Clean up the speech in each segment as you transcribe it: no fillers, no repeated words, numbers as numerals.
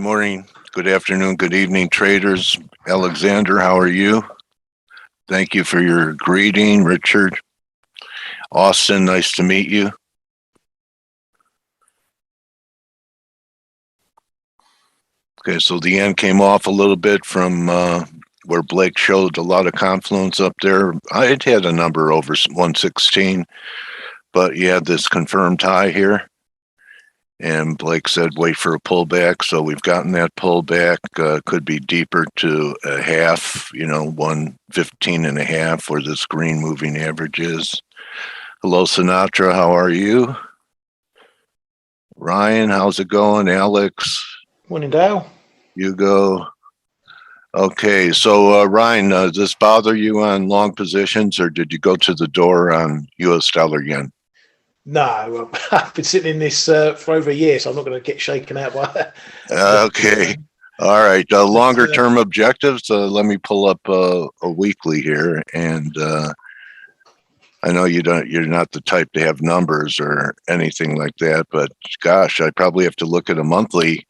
Good morning, good afternoon, good evening, traders. Alexander, how are you? Thank you for your greeting, Richard. Austin, nice to meet you. Okay, so the end came off a little bit from where Blake showed a lot of confluence up there. I had a number over 116, but you had this confirmed high here. And Blake said, wait for a pullback. So we've gotten that pullback. Could be deeper to a half, 115.5, where this green moving average is. Hello, Sinatra. How are you? Ryan, how's it going? Alex? Morning, Dale. Hugo. Okay, so Ryan, does this bother you on long positions, or did you go to the door on US dollar yen? No, I've been sitting in this for over a year, so I'm not going to get shaken out by that. Okay. All right. Longer term objectives. Let me pull up a weekly here, and I know you're not the type to have numbers or anything like that, but gosh, I probably have to look at a monthly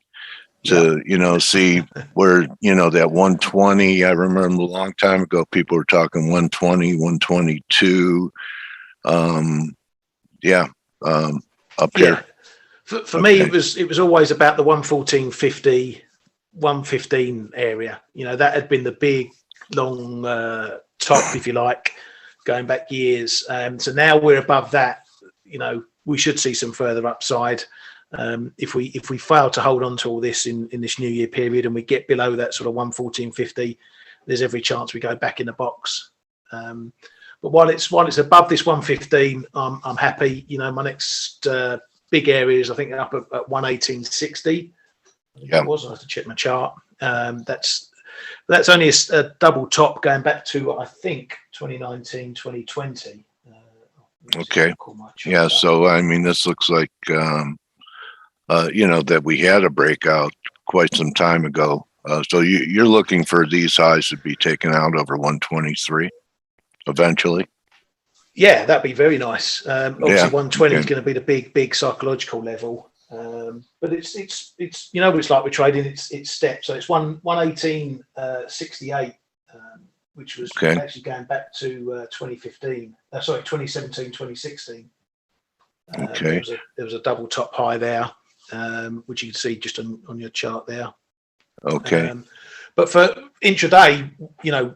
to see where that 120. I remember a long time ago people were talking 120, 122. Up here. For me, it was always about the 114.50, 115 area. That had been the big long top, if you like, going back years. So now we're above that. We should see some further upside. If we fail to hold on to all this in this New Year period and we get below that sort of 114.50, there's every chance we go back in the box. But while it's above this 115, I'm happy. My next big areas, I think, up at 118.60. Yeah, I have to check my chart. That's only a double top going back to, I think, 2019, 2020. Okay. Yeah. So I mean, this looks like that we had a breakout quite some time ago. So you're looking for these highs to be taken out over 123. Eventually, yeah, that'd be very nice. Obviously, 120 is going to be the big psychological level, but it's what it's like with trading. It's steps. So it's 118.68, which was actually going back to 2017, 2016. Okay, there was a double top high there, which you can see just on your chart there. Okay. But for intraday,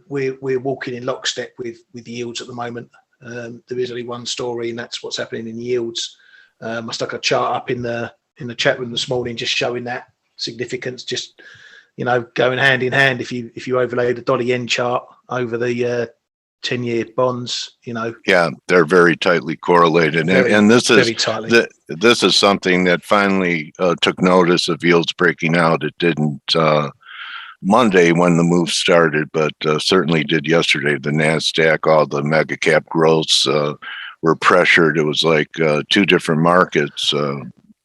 we're walking in lockstep with yields at the moment. There is only one story, and that's what's happening in yields. I stuck a chart up in the chat room this morning, just showing that significance. Just going hand in hand. If you overlay the dollar yen chart over the 10-year bonds, Yeah, they're very tightly correlated, and this is something that finally took notice of yields breaking out. It didn't Monday when the move started, but certainly did yesterday. The NASDAQ, all the mega cap growths were pressured. It was like two different markets.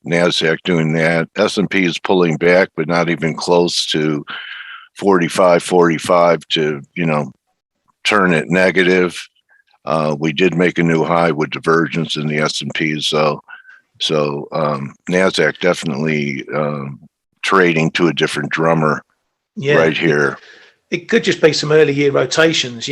NASDAQ doing that. S&P is pulling back, but not even close to 45 to, turn it negative. We did make a new high with divergence in the S&P. So NASDAQ definitely trading to a different drummer. Yeah, right here. It could just be some early year rotations,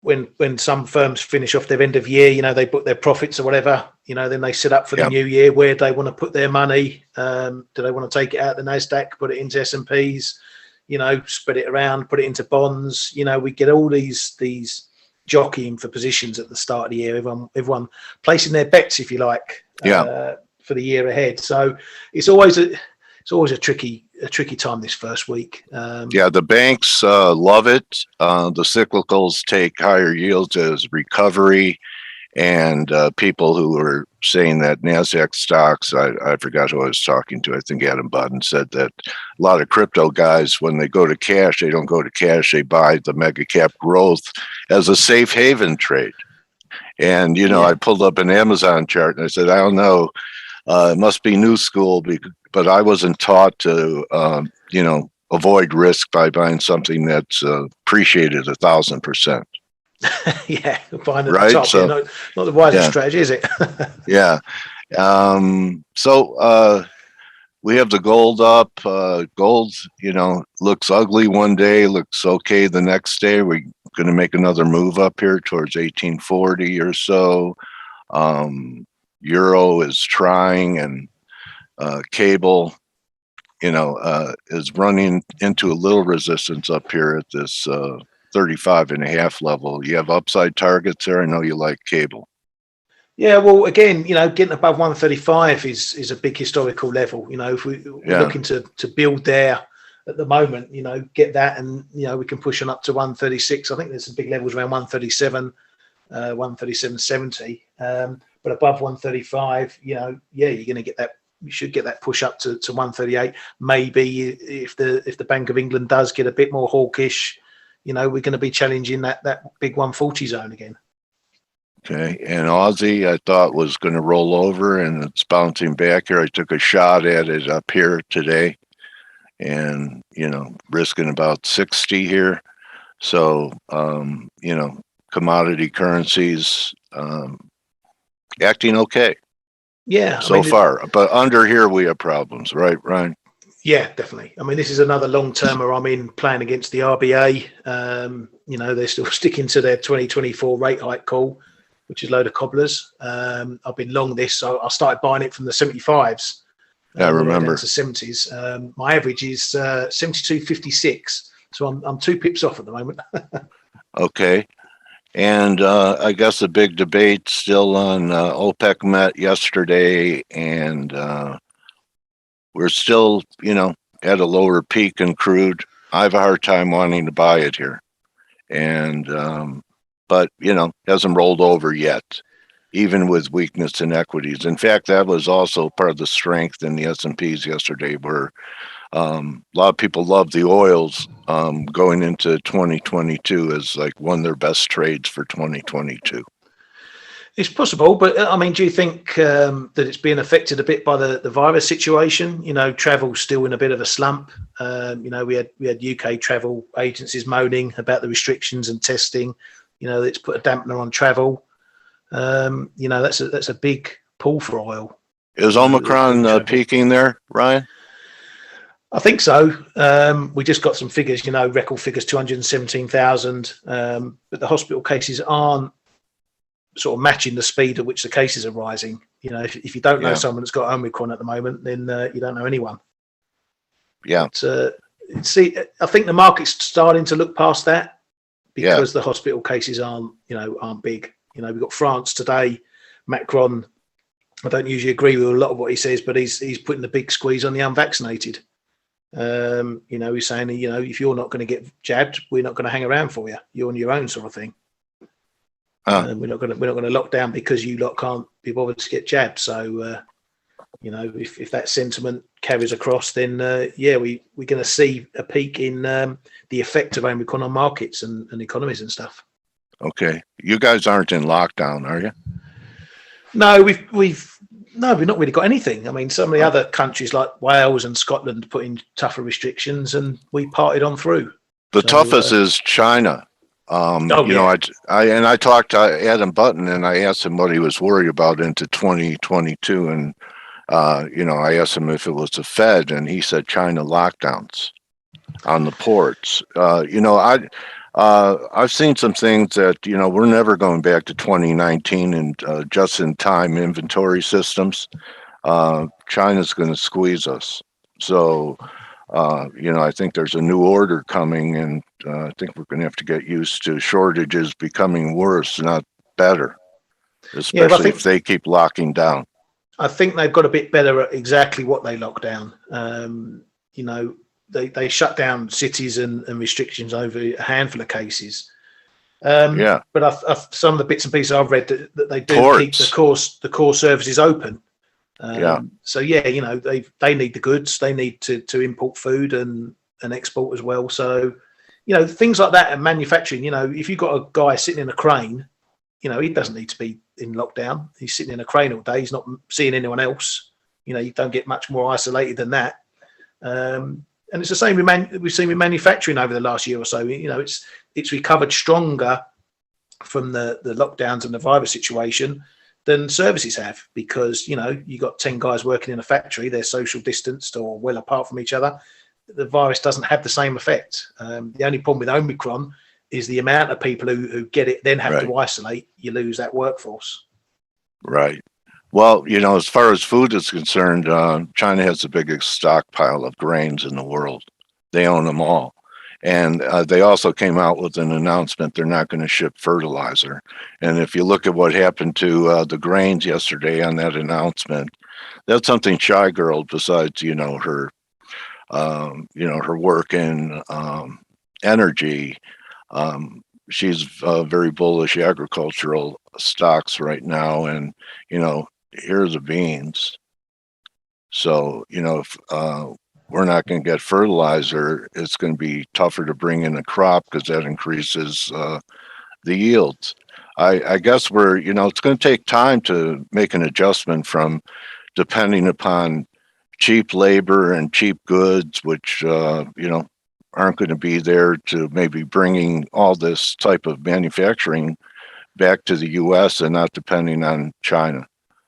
when some firms finish off their end of year, they book their profits or whatever, then they set up for the new year. Where do they want to put their money? Do they want to take it out of the NASDAQ, put it into S&Ps, spread it around, put it into bonds? We get all these jockeying for positions at the start of the year, everyone placing their bets, if you like, for the year ahead. So it's always a tricky time this first week. The banks love it. The cyclicals take higher yields as recovery, and people who are saying that NASDAQ stocks, I forgot who I was talking to. I think Adam Budden said that a lot of crypto guys, when they go to cash, they don't go to cash. They buy the mega cap growth as a safe haven trade. And, I pulled up an Amazon chart and I said, I don't know. It must be new school, but I wasn't taught to, avoid risk by buying something that's appreciated 1,000%. Yeah, buying at right? the top. So, not the wisest strategy, is it? Yeah. So we have the gold up. Gold, looks ugly one day, looks okay the next day. We're going to make another move up here towards 1840 or so. Euro is trying, and cable, is running into a little resistance up here at this 35.5 level. You have upside targets there. I know you like cable. Yeah, well, again, getting above 135 is a big historical level. If we're looking to build there at the moment, get that, and we can push on up to 136. I think there's some big levels around 137, 137.70. But above 135, you're going to get that. You should get that push up to 138. Maybe if the Bank of England does get a bit more hawkish, we're going to be challenging that big 140 zone again. Okay, and Aussie, I thought was going to roll over, and it's bouncing back here. I took a shot at it up here today, and risking about 60 here. So commodity currencies acting okay. Yeah, so far, but under here we have problems, right, Ryan? Yeah, definitely. I mean, this is another long-termer I'm in, playing against the RBA. They're still sticking to their 2024 rate hike call, which is a load of cobblers. I've been long this, so I started buying it from the 75s. I remember. Down to 70s. My average is 72.56, so I'm 2 pips off at the moment. Okay. And I guess the big debate still on OPEC met yesterday, and we're still, at a lower peak in crude. I have a hard time wanting to buy it here, and but hasn't rolled over yet, even with weakness in equities. In fact, that was also part of the strength in the S&Ps yesterday, where a lot of people love the oils going into 2022 as like one of their best trades for 2022. It's possible, but I mean, do you think that it's being affected a bit by the virus situation? Travel's still in a bit of a slump. We had UK travel agencies moaning about the restrictions and testing. It's put a dampener on travel. That's a big pull for oil. Is Omicron peaking there, Ryan? I think so. We just got some figures, record figures, 217,000. But the hospital cases aren't sort of matching the speed at which the cases are rising. If you don't know someone that's got Omicron at the moment, then you don't know anyone. Yeah. But, I think the market's starting to look past that because the hospital cases aren't big. We've got France today. Macron, I don't usually agree with a lot of what he says, but he's putting the big squeeze on the unvaccinated. He's saying, if you're not going to get jabbed, we're not going to hang around for you. You're on your own, sort of thing. We're not going to lock down because you lot can't be bothered to get jabbed. So, if that sentiment carries across, then we're going to see a peak in the effect of Omicron on markets and economies and stuff. Okay, you guys aren't in lockdown, are you? No, we've not really got anything. I mean, some of the other countries like Wales and Scotland put in tougher restrictions, and we parted on through. The toughest is China. I talked to Adam Button, and I asked him what he was worried about into 2022, and I asked him if it was the Fed, and he said China lockdowns on the ports. I've seen some things that we're never going back to 2019 and just-in-time inventory systems. China's going to squeeze us. So I think there's a new order coming, and I think we're going to have to get used to shortages becoming worse, not better, especially if they keep locking down. I think they've got a bit better at exactly what they lock down. They shut down cities and restrictions over a handful of cases. But some of the bits and pieces I've read that they do keep the core services open. So they need the goods. They need to import food and export as well. So things like that and manufacturing. If you've got a guy sitting in a crane, he doesn't need to be in lockdown. He's sitting in a crane all day. He's not seeing anyone else. You don't get much more isolated than that. And it's the same we've seen with manufacturing over the last year or so. It's recovered stronger from the lockdowns and the virus situation than services have, because you got 10 guys working in a factory, they're social distanced or well apart from each other. The virus doesn't have the same effect. The only problem with Omicron is the amount of people who get it then have to isolate. You lose that workforce. Right. Well, as far as food is concerned, China has the biggest stockpile of grains in the world. They own them all. And they also came out with an announcement they're not going to ship fertilizer. And if you look at what happened to the grains yesterday on that announcement, that's something shy girl, besides, her work in energy. She's very bullish agricultural stocks right now. And, here's the beans. So, if we're not going to get fertilizer, it's going to be tougher to bring in a crop because that increases the yields. I guess it's going to take time to make an adjustment from depending upon cheap labor and cheap goods, which, aren't going to be there, to maybe bringing all this type of manufacturing back to the U.S. and not depending on China.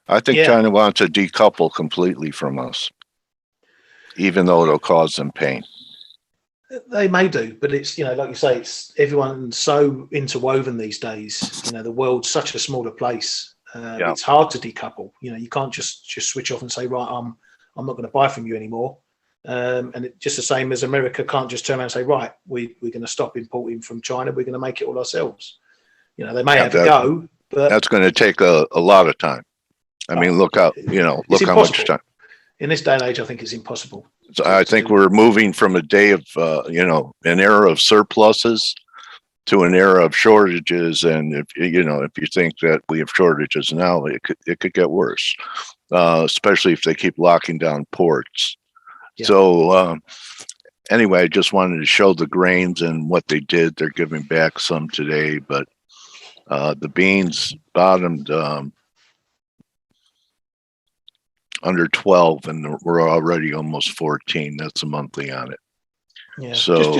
I think China wants to decouple completely from us, even though it'll cause them pain. They may do, but it's, like you say, it's everyone's so interwoven these days. The world's such a smaller place. It's hard to decouple. You can't just switch off and say, right, I'm not going to buy from you anymore. And it's just the same as America can't just turn around and say, right, we're going to stop importing from China. We're going to make it all ourselves. They may have to go, but that's going to take a lot of time. I mean, look how much time. In this day and age, I think it's impossible. So I think we're moving from a day of, an era of surpluses to an era of shortages. And if you think that we have shortages now, it could get worse, especially if they keep locking down ports. Yeah. So anyway, I just wanted to show the grains and what they did. They're giving back some today, but the beans bottomed under 12, and we're already almost 14. That's a monthly on it. Yeah. So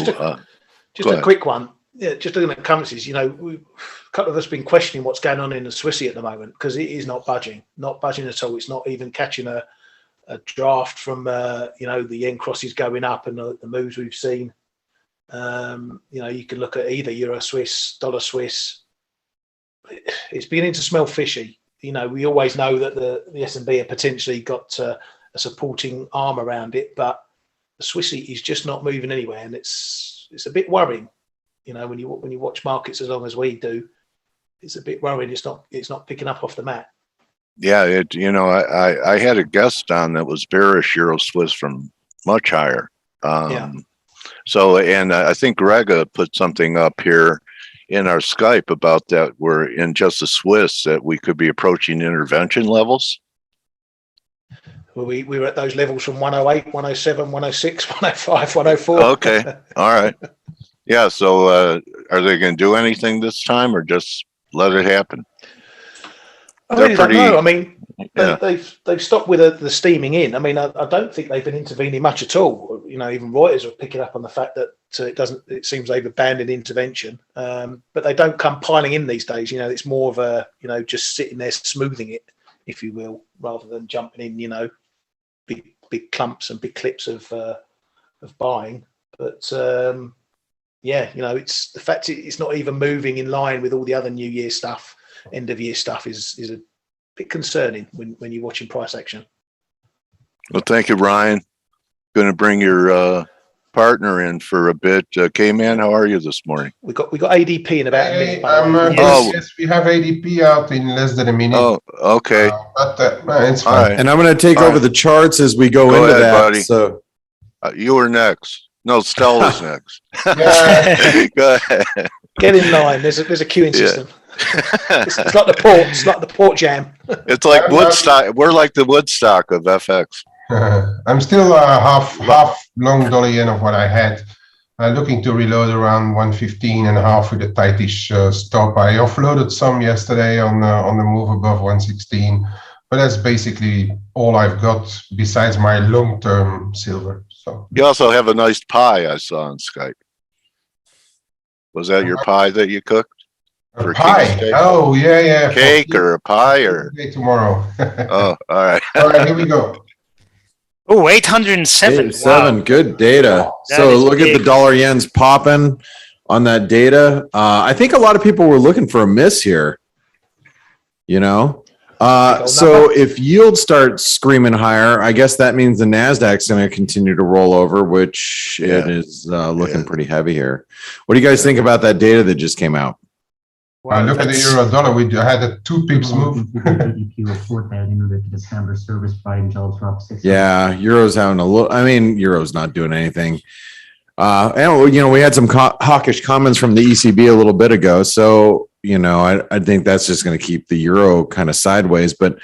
just a quick one. Yeah, just looking at currencies. A couple of us have been questioning what's going on in the Swissy at the moment, because it is not budging at all. It's not even catching a draft from the yen crosses going up and the moves we've seen. You can look at either Euro Swiss, Dollar Swiss. It's beginning to smell fishy. We always know that the S&B have potentially got a supporting arm around it, but the Swissy is just not moving anywhere, and it's a bit worrying. When you watch markets as long as we do, it's a bit worrying. It's not picking up off the mat. Yeah, I had a guest on that was bearish Euro Swiss from much higher. So, and I think Greg put something up here in our Skype about that. We're in just the Swiss that we could be approaching intervention levels. Well, we were at those levels from 108, 107, 106, 105, 104. Okay, all right. Yeah, so are they going to do anything this time, or just let it happen? I really don't know. I mean, they've stopped with the steaming in. I mean, I don't think they've been intervening much at all. Even Reuters are picking up on the fact that it seems they've abandoned intervention. But they don't come piling in these days. It's more of a, just sitting there smoothing it, if you will, rather than jumping in, big clumps and big clips of buying. But it's the fact it's not even moving in line with all the other New Year stuff. End of year stuff is a bit concerning when you're watching price action. Well, thank you, Ryan. Going to bring your partner in for a bit. K-Man, how are you this morning? We got ADP in about a minute. Yes, we have ADP out in less than a minute. Oh, okay. But it's fine. Right. And I'm going to take over the charts as we go into ahead, that. Buddy. So you were next. No, Stella's next. Go ahead. Get in line. There's a queuing system. It's like the port. It's like the port jam. It's like Woodstock. We're like the Woodstock of FX. I'm still half long dollar yen of what I had. Looking to reload around 115.5 with a tightish stop. I offloaded some yesterday on the move above 116, but that's basically all I've got besides my long-term silver. So you also have a nice pie I saw on Skype. Was that your pie that you cooked? For A pie. king steak? Oh, yeah. Cake or a pie or? Okay, tomorrow. Oh, all right. All right, here we go. Oh, 807. Seven, Wow. good data. That So is look at the big. dollar yen's popping on that data. I think a lot of people were looking for a miss here. You know, so if yields start screaming higher, I guess that means the Nasdaq's going to continue to roll over, which it is looking pretty heavy here. What do you guys think about that data that just came out? Wow, Look at the euro dollar. We had a 2 pips move. GDP report that the December service providing jobs were up 6%. Yeah, euro's having a little. I mean, euro's not doing anything. And you know, we had some hawkish comments from the ECB a little bit ago, so you know, I think that's just going to keep the euro kind of sideways. But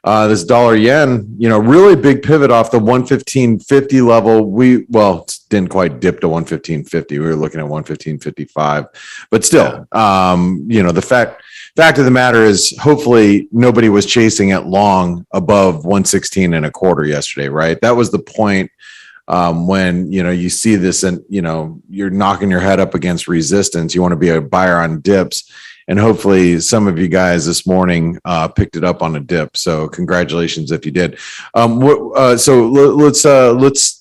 this dollar yen, you know, really big pivot off the 115.50 level. It didn't quite dip to 115.50. We were looking at 115.55, but still, you know, the fact of the matter is, hopefully nobody was chasing it long above 116.25 yesterday, right? That was the point. When, you know, you see this and, you know, you're knocking your head up against resistance, you want to be a buyer on dips. And hopefully some of you guys this morning picked it up on a dip. So congratulations if you did. So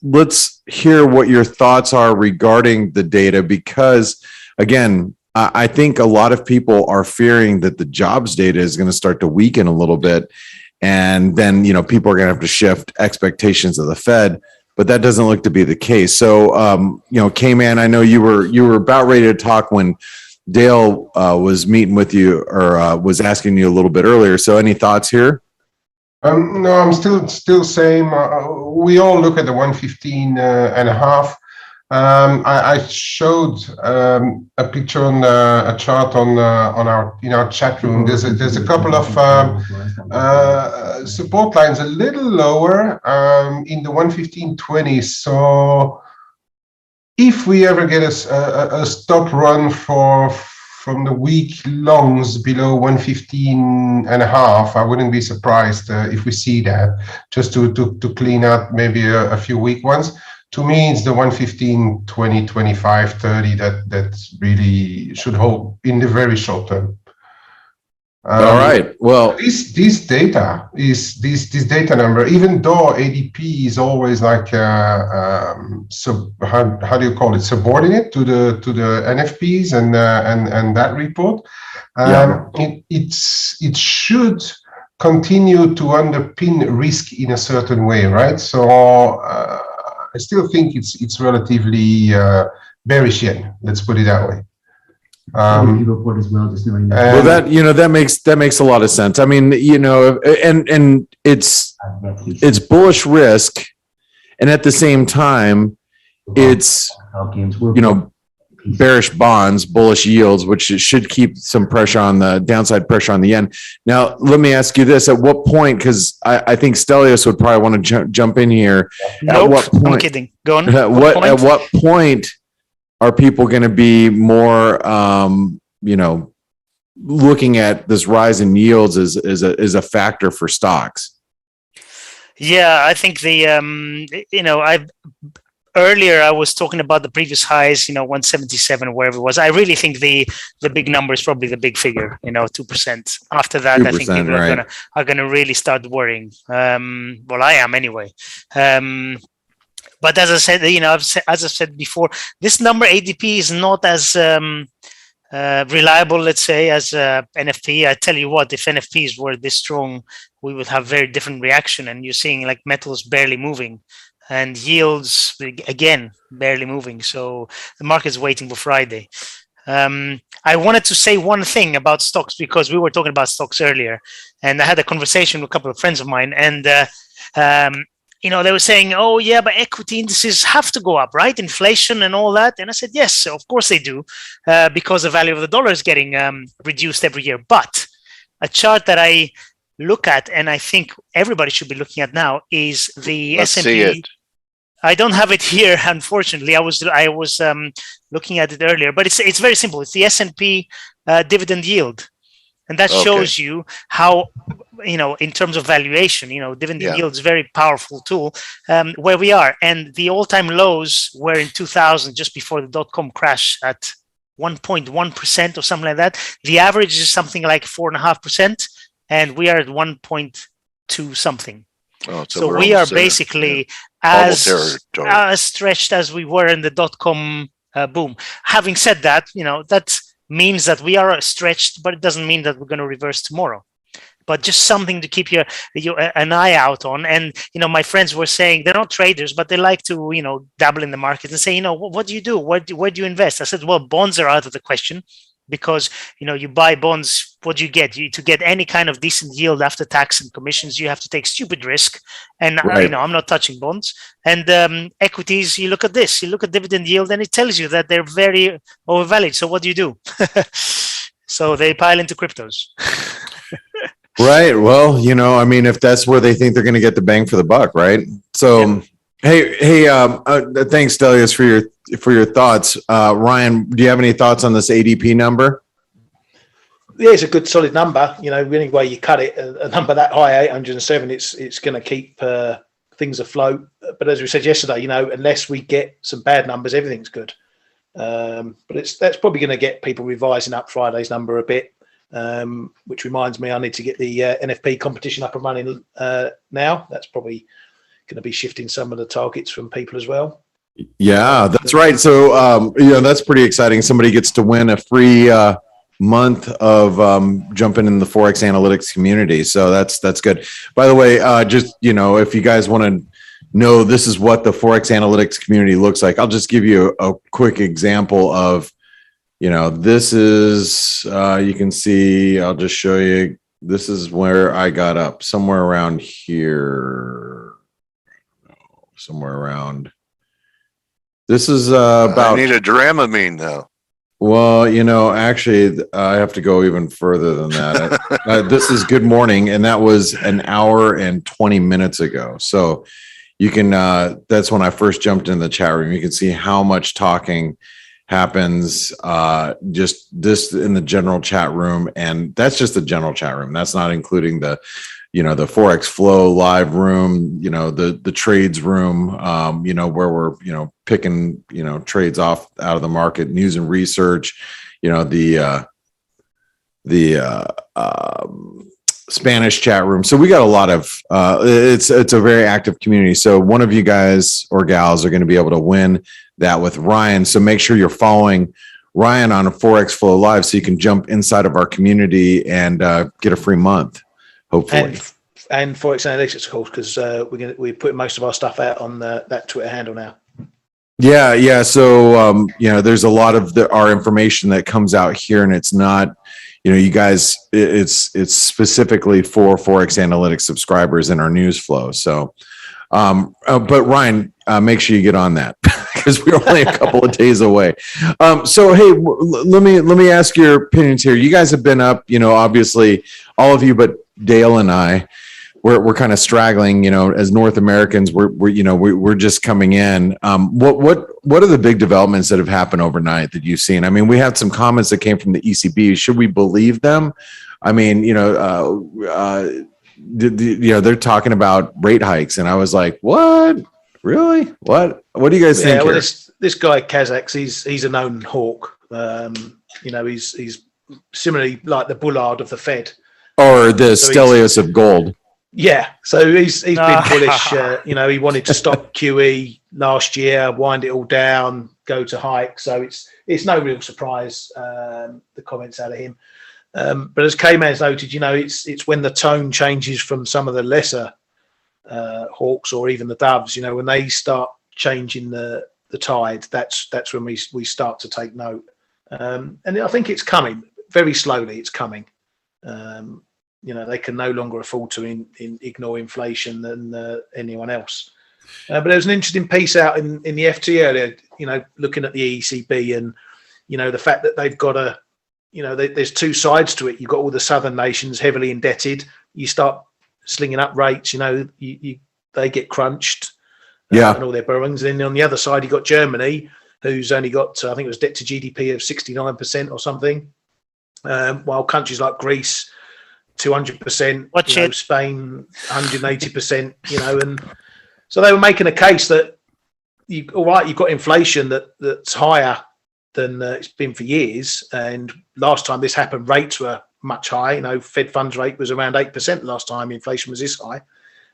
let's hear what your thoughts are regarding the data, because again, I think a lot of people are fearing that the jobs data is going to start to weaken a little bit. And then, you know, people are going to have to shift expectations of the Fed. But that doesn't look to be the case. So, you know, K-Man, I know you were about ready to talk when Dale was meeting with you or was asking you a little bit earlier. So, any thoughts here? No, I'm still same. We all look at the 115.5. I showed a picture on a chart on our chat room. There's a couple of support lines a little lower in the 115.20. So if we ever get a stop run from the weak longs below 115.5, I wouldn't be surprised if we see that, just to clean out maybe a few weak ones. To me, it's the 115, 20, 25, 30 that really should hold in the very short term. All right. Well, this data number, even though ADP is always like how do you call it, subordinate to the NFPs and that report, it should continue to underpin risk in a certain way, right? So I still think it's relatively bearish yen. Let's put it that way. Report as well, just knowing that. Well, that, you know, that makes a lot of sense. I mean, you know, and it's bullish risk, and at the same time, it's, you know, bearish bonds, bullish yields, which should keep some pressure on the downside pressure on the yen. Now, let me ask you this: at what point? Because I think Stelios would probably want to jump in here. Nope, at what point, I'm kidding. Go on. At what point are people going to be more, you know, looking at this rise in yields as a factor for stocks? Yeah, I think the you know, earlier I was talking about the previous highs, you know, 177, wherever it was. I really think the big number is probably the big figure, you know, 2%. After that, I think people right, are gonna really start worrying. Well, I am anyway. But as I said, you know, as I said before, this number ADP is not as reliable, let's say, as NFP. I tell you what, if NFPs were this strong, we would have very different reaction. And you're seeing like metals barely moving, and yields again barely moving. So the market's waiting for Friday. I wanted to say one thing about stocks, because we were talking about stocks earlier, and I had a conversation with a couple of friends of mine, and you know, they were saying, oh yeah, but equity indices have to go up, right? Inflation and all that. And I said, yes, of course they do, because the value of the dollar is getting reduced every year. But a chart that I look at, and I think everybody should be looking at now, is the Let's S&P. see it. I don't have it here, unfortunately. I was looking at it earlier, but it's very simple. It's the S&P dividend yield, and that shows you how, you know, in terms of valuation, you know, dividend yield is a very powerful tool, where we are. And the all-time lows were in 2000, just before the dot-com crash at 1.1% or something like that. The average is something like 4.5%, and we are at 1.2 something. Oh, so we are basically as stretched as we were in the .com boom. Having said that, that means that we are stretched, but it doesn't mean that we're going to reverse tomorrow. But just something to keep an eye out on. And, my friends were saying they're not traders, but they like to, dabble in the market and say, what do you do? Where do you invest? I said, well, bonds are out of the question because, you buy bonds. What do you get? To get any kind of decent yield after tax and commissions, you have to take stupid risk. And, Right. I'm not touching bonds. And equities, you look at this, you look at dividend yield, and it tells you that they're very overvalued. So what do? So they pile into cryptos. Right. Well, if that's where they think they're going to get the bang for the buck, right? So, hey, thanks, Delius, for your thoughts. Ryan, do you have any thoughts on this ADP number? Yeah, it's a good solid number. Any way you cut it, a number that high, 807, it's going to keep things afloat. But as we said yesterday, unless we get some bad numbers, everything's good. But that's probably going to get people revising up Friday's number a bit. Which reminds me, I need to get the NFP competition up and running now. That's probably going to be shifting some of the targets from people as well. Yeah, that's right. So, that's pretty exciting. Somebody gets to win a free month of jumping in the ForexAnalytix community. So that's good. By the way, just, if you guys want to know, this is what the ForexAnalytix community looks like. I'll just give you a quick example of, this is, you can see, I'll just show you, this is where I got up, somewhere around here, somewhere around, this is about. I need a Dramamine though. Well, actually, I have to go even further than that. This is Good Morning, and that was an hour and 20 minutes ago. So you can, that's when I first jumped in the chat room. You can see how much talking happens just this in the general chat room, and that's just the general chat room. That's not including the the Forex Flow live room, the trades room, where we're picking trades off out of the market, news and research, the Spanish chat room. So we got a lot of it's a very active community. So one of you guys or gals are going to be able to win that with Ryan. So make sure you're following Ryan on a Forex Flow Live so you can jump inside of our community and get a free month, hopefully. And ForexAnalytix, of course, because we're putting most of our stuff out on that Twitter handle now. Yeah. So there's a lot of our information that comes out here, and it's not. You guys, it's specifically for ForexAnalytix subscribers in our news flow. So, but Ryan, make sure you get on that because we're only a couple of days away. So, hey, let me ask your opinions here. You guys have been up, obviously all of you, but Dale and I, we're kind of straggling, as North Americans, we're just coming in. What are the big developments that have happened overnight that you've seen? I mean, we had some comments that came from the ECB. Should we believe them? I mean, they're talking about rate hikes, and I was like, what? Really? What do you guys think? Well, here? this guy Kazakhs, he's a known hawk. He's similarly like the Bullard of the Fed, or the Stelios of gold. Yeah, so he's been bullish. He wanted to stop QE last year, wind it all down, go to hike. So it's no real surprise the comments out of him. But as K-Man's noted, it's when the tone changes from some of the lesser hawks or even the doves. When they start changing the tide, that's when we start to take note. And I think it's coming very slowly. It's coming. They can no longer afford to ignore inflation than anyone else. But there was an interesting piece out in the FT earlier, looking at the ECB and, the fact that they've got there's two sides to it. You've got all the southern nations heavily indebted. You start slinging up rates, they get crunched and all their borrowings. And then on the other side, you've got Germany, who's only got, I think it was debt to GDP of 69% or something, while countries like Greece, 200%, Spain 180%, and so they were making a case that you've got inflation that's higher than it's been for years. And last time this happened, rates were much high. You know, Fed funds rate was around 8% last time inflation was this high.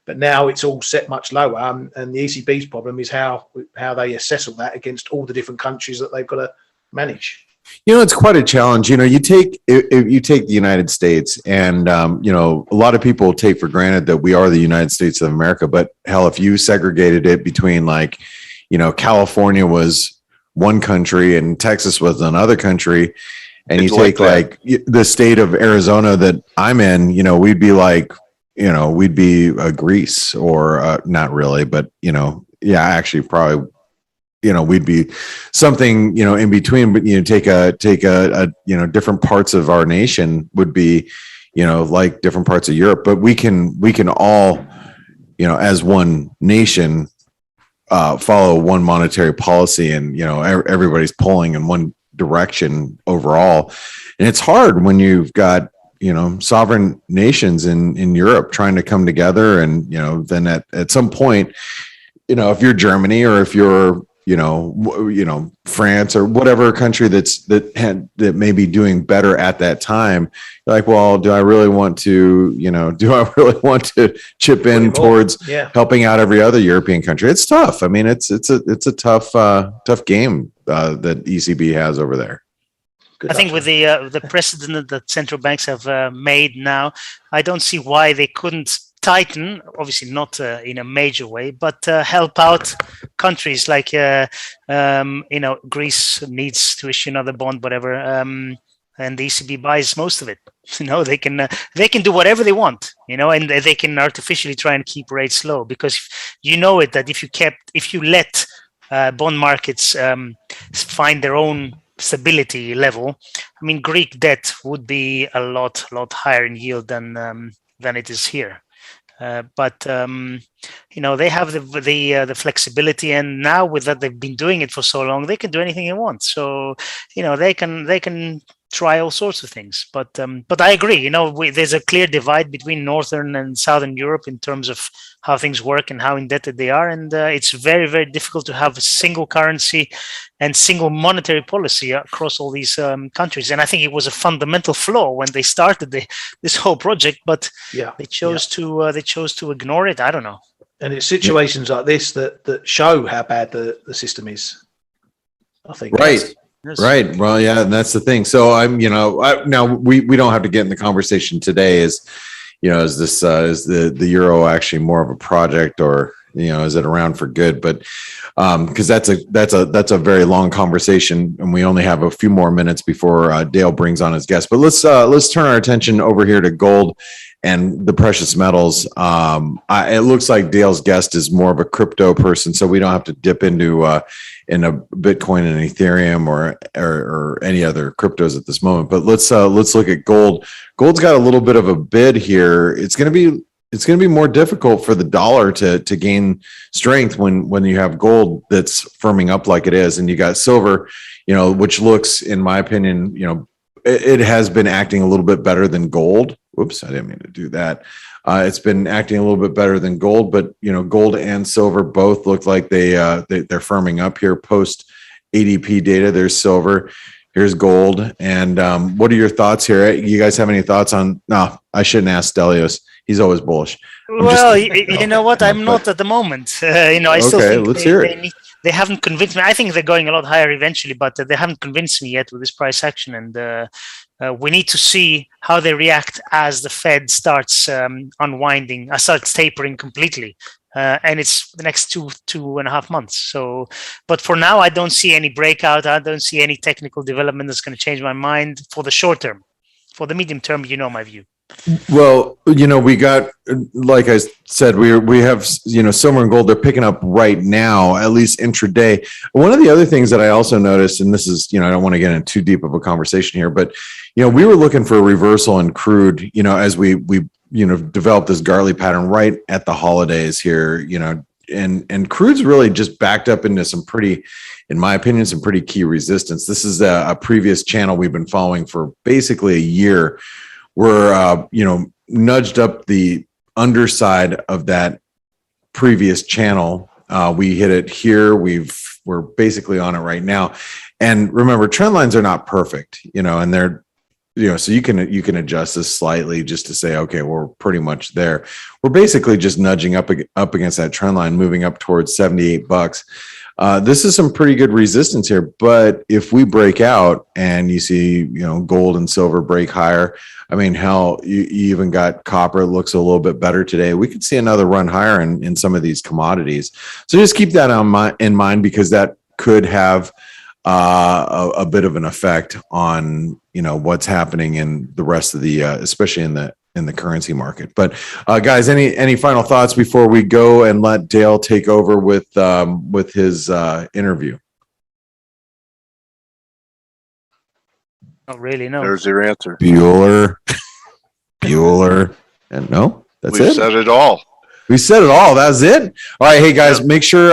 But now it's all set much lower. And the ECB's problem is how they assess all that against all the different countries that they've got to manage. You know, it's quite a challenge. You know, if you take the United States, and you know, a lot of people take for granted that we are the United States of America. But hell, if you segregated it between, like, you know, California was one country and Texas was another country, and you take like the state of Arizona that I'm in, you know, we'd be like, you know, we'd be Greece, or not really, but, you know, yeah, actually probably, you know, we'd be something, you know, in between. But, you know, take a you know, different parts of our nation would be, you know, like different parts of Europe. But we can all, you know, as one nation, follow one monetary policy, and, you know, everybody's pulling in one direction overall. And it's hard when you've got, you know, sovereign nations in Europe trying to come together. And, you know, then at some point, you know, if you're Germany, or if you're, you know, France, or whatever country that may be doing better at that time, you're like, well, do I really want to chip in towards helping out every other European country? It's tough. I mean, it's a tough game that ECB has over there. I think with the precedent that central banks have made now, I don't see why they couldn't tighten, obviously not in a major way, but help out countries like, you know, Greece needs to issue another bond, whatever, and the ECB buys most of it. You know, they can do whatever they want, you know, and they can artificially try and keep rates low, because you know it, that if you let bond markets find their own stability level, I mean, Greek debt would be a lot higher in yield than it is here. But you know, they have the flexibility, and now with that, they've been doing it for so long, they can do anything they want. So, you know, they can try all sorts of things. But I agree. You know, there's a clear divide between Northern and Southern Europe in terms of how things work and how indebted they are, and it's very, very difficult to have a single currency and single monetary policy across all these countries. And I think it was a fundamental flaw when they started this whole project, but they chose to ignore it. I don't know. And it's situations like this that show how bad the system is, I think. Right. Right. Well, yeah, and that's the thing. So I'm, you know, now we don't have to get in the conversation today. Is, you know, is the euro actually more of a project, or, you know, is it around for good? But because that's a very long conversation, and we only have a few more minutes before Dale brings on his guest. But let's turn our attention over here to gold and the precious metals. It looks like Dale's guest is more of a crypto person, so we don't have to dip into Bitcoin and Ethereum or any other cryptos at this moment. But let's look at gold. Gold's got a little bit of a bid here. It's going to be more difficult for the dollar to gain strength when you have gold that's firming up like it is, and you got silver, you know, which looks, in my opinion, you know, it has been acting a little bit better than gold. Whoops, I didn't mean to do that. It's been acting a little bit better than gold, but, you know, gold and silver both look like they're firming up here post ADP data. There's silver, here's gold. And what are your thoughts here? You guys have any thoughts on? No, I shouldn't ask Stelios. He's always bullish. You know what? I'm not at the moment. You know, I still think let's hear it. They haven't convinced me. I think they're going a lot higher eventually, but they haven't convinced me yet with this price action. And we need to see how they react as the Fed starts unwinding, starts tapering completely. And it's the next 2.5 months. So, but for now, I don't see any breakout. I don't see any technical development that's going to change my mind for the short term. For the medium term, you know my view. Well, you know, we got, like I said, we have, you know, silver and gold, they're picking up right now, at least intraday. One of the other things that I also noticed, and this is, you know, I don't want to get into too deep of a conversation here, but, you know, we were looking for a reversal in crude, you know, as we you know, developed this Gartley pattern right at the holidays here, you know, and crude's really just backed up into some pretty, in my opinion, some pretty key resistance. This is a previous channel we've been following for basically a year. We're, you know, nudged up the underside of that previous channel. We hit it here. We're basically on it right now. And remember, trend lines are not perfect, and they're, so you can adjust this slightly just to say, okay, we're pretty much there. We're basically just nudging up against that trend line, moving up towards $78. This is some pretty good resistance here, but if we break out and you see, gold and silver break higher, I mean, hell, you even got copper looks a little bit better today. We could see another run higher in some of these commodities. So just keep that in mind, because that could have a bit of an effect on, what's happening in the rest of the, especially in the currency market. But guys, any final thoughts before we go and let Dale take over with his interview? Not really, no. There's your answer. Bueller, and no, that's We've it. said it all. We said it all. That's it. All right, hey guys, make sure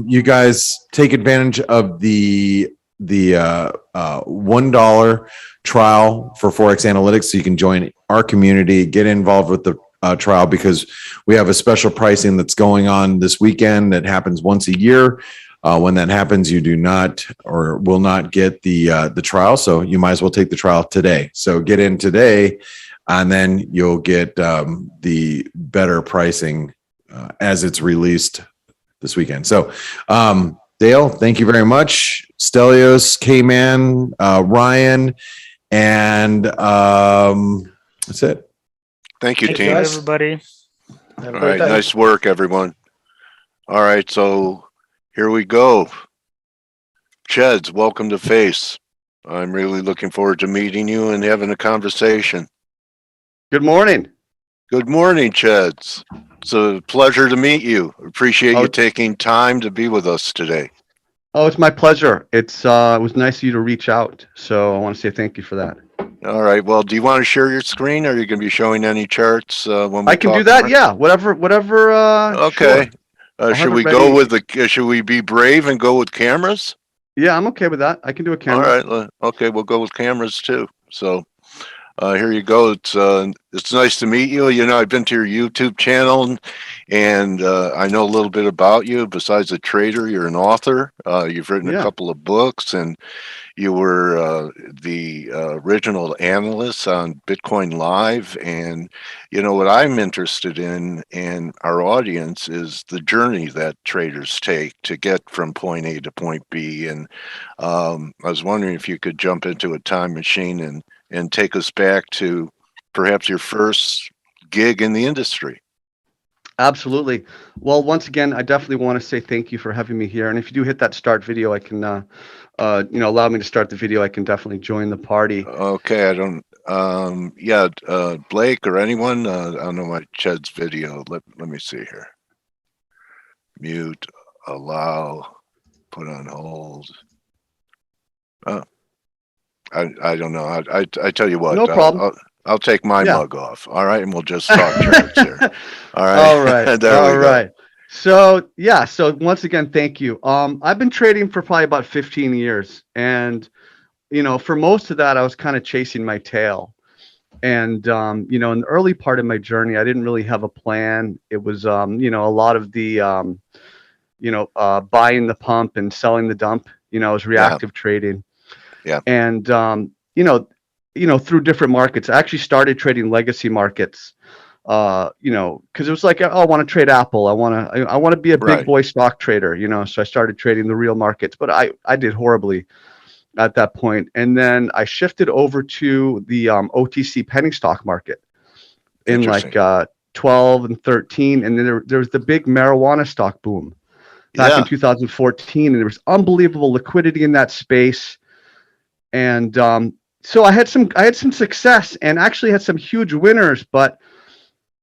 you guys take advantage of the $1 trial for ForexAnalytix, so you can join our community, get involved with the trial, because we have a special pricing that's going on this weekend that happens once a year. When that happens, you do not or will not get the trial, so you might as well take the trial today. So get in today, and then you'll get the better pricing as it's released this weekend. So, Dale, thank you very much. Stelios, K-Man, Ryan, and that's it. Thank you, Thank team. you, guys. Everybody. Have a All great right, day. nice work, everyone. All right, so here we go. Cheds, welcome to F.A.C.E. I'm really looking forward to meeting you and having a conversation. Good morning. Good morning, Cheds. It's a pleasure to meet you. Appreciate you taking time to be with us today. Oh, it's my pleasure. It was nice of you to reach out. So I want to say thank you for that. All right. Well, do you want to share your screen? Are you going to be showing any charts when we I can talk do that. more? Yeah. Whatever. Okay. Sure. Should have we it go ready. with should we be brave and go with cameras? Yeah, I'm okay with that. I can do a camera. All right. Okay. We'll go with cameras too. So here you go. It's nice to meet you. I've been to your YouTube channel, and I know a little bit about you. Besides a trader, you're an author. You've written a couple of books, and you were the original analyst on Bitcoin Live. And what I'm interested in, and our audience, is the journey that traders take to get from point A to point B. And I was wondering if you could jump into a time machine and take us back to perhaps your first gig in the industry. Absolutely. Well, once again, I definitely want to say thank you for having me here. And if you do hit that start video, I can, allow me to start the video. I can definitely join the party. Okay. I don't, Blake or anyone, I don't know my Ched's video. Let me see here. Mute, allow, put on hold. I don't know. I tell you what. No problem. I'll take my mug off. All right, and we'll just talk charts here. All right. All right. There we go. Right. So once again, thank you. I've been trading for probably about 15 years, and for most of that, I was kind of chasing my tail. And in the early part of my journey, I didn't really have a plan. It was a lot of the buying the pump and selling the dump. It was reactive trading. Yeah. And through different markets, I actually started trading legacy markets. Because it was like, I want to trade Apple. I want to be a big boy stock trader. So I started trading the real markets, but I did horribly at that point. And then I shifted over to the OTC penny stock market in like 12 and 13, and then there was the big marijuana stock boom back in 2014, and there was unbelievable liquidity in that space. And so I had some success, and actually had some huge winners. But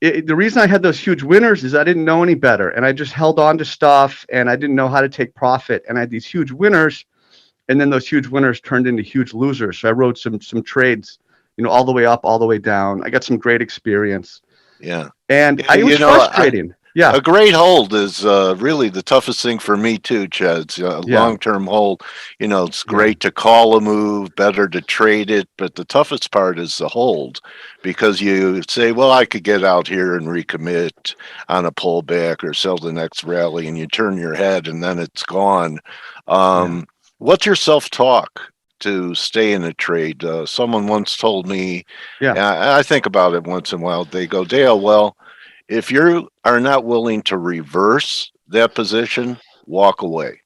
the reason I had those huge winners is I didn't know any better, and I just held on to stuff, and I didn't know how to take profit. And I had these huge winners, and then those huge winners turned into huge losers. So I rode some trades, all the way up, all the way down. I got some great experience. Yeah, and it was frustrating. A great hold is really the toughest thing for me too, Cheds. Long-term hold, it's great to call a move, better to trade it, but the toughest part is the hold, because you say, well, I could get out here and recommit on a pullback or sell the next rally, and you turn your head and then it's gone. What's your self-talk to stay in a trade? Someone once told me, and I think about it once in a while, they go, Dale, well, if you are not willing to reverse that position, walk away.